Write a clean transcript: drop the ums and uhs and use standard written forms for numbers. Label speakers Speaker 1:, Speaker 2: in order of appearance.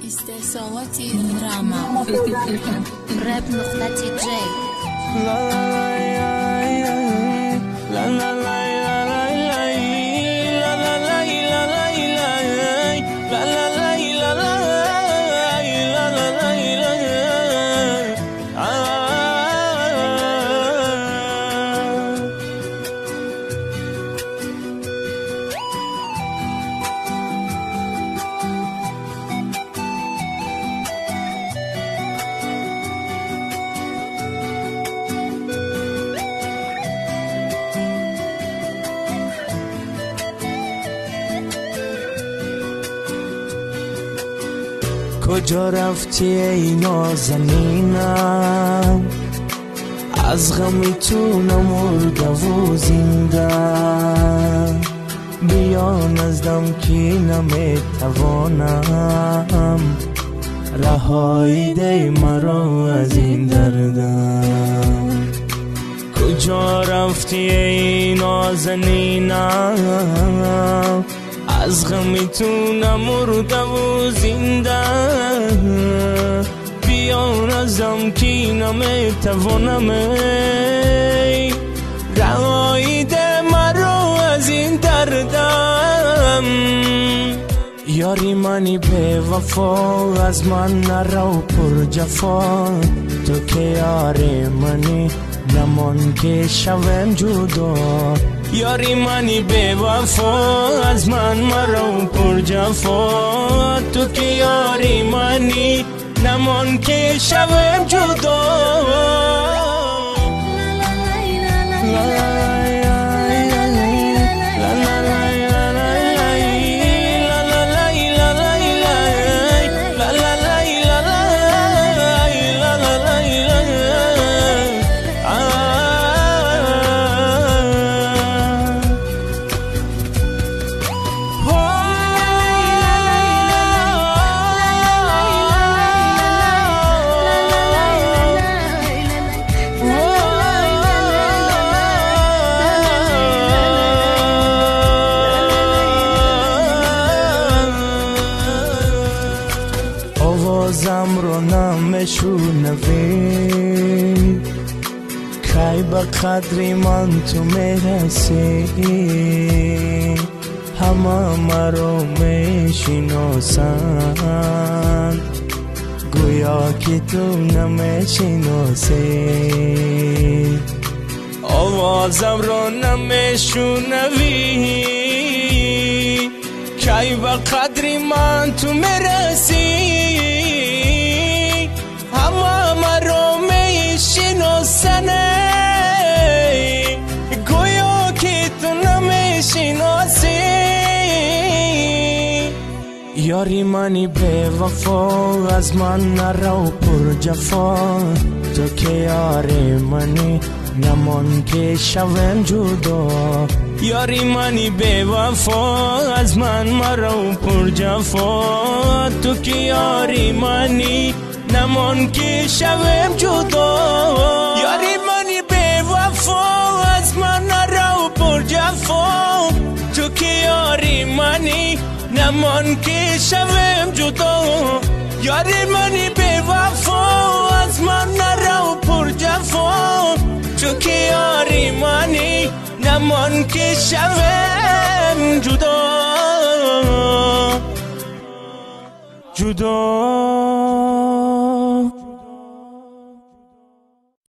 Speaker 1: استثاراتي دراما راب نقطة جي
Speaker 2: کجا رفتی ای نازنینم؟ از غم تو نمرده و زنده، بیا نزدم که نمیتوانم رهایی ده مرا از این دردم. کجا رفتی ای نازنینم؟ از غم تو نمرده و زنده، بیا نزدم که نمیتوانم رهایی ده مرا از این دردم. یاری منی به وفا از من نرو پر جفا، تو که یاری منی نمان که شوم جدا. یاری منی به وفا از من مرو پر جفا، تو که یاری منی نمان که شوم جدا. آوازم رو نمیشنوی، کی به قدری من تو میرسی، همه مرا میشناسند گویا که تو نمیشناسی. آوازم رو نمیشنوی، کی به قدری من تو میرسی، همه مرا میشناسن گویا که تو نمیشناسی. یاری منی به وفا از من نرو پر جفا، تو که یاری منی نمان که شوم جدا. یاری منی به وفا از من مرو پر جفا، تو که یاری منی نمان که شوم جدا. یاری منی به وفا از من نرو پر جفا، تو که یاری منی نمان که شوم جدا. یاری منی به وفا از من نرو پر جفا، تو که یاری منی نمان که شوم جدا جدا.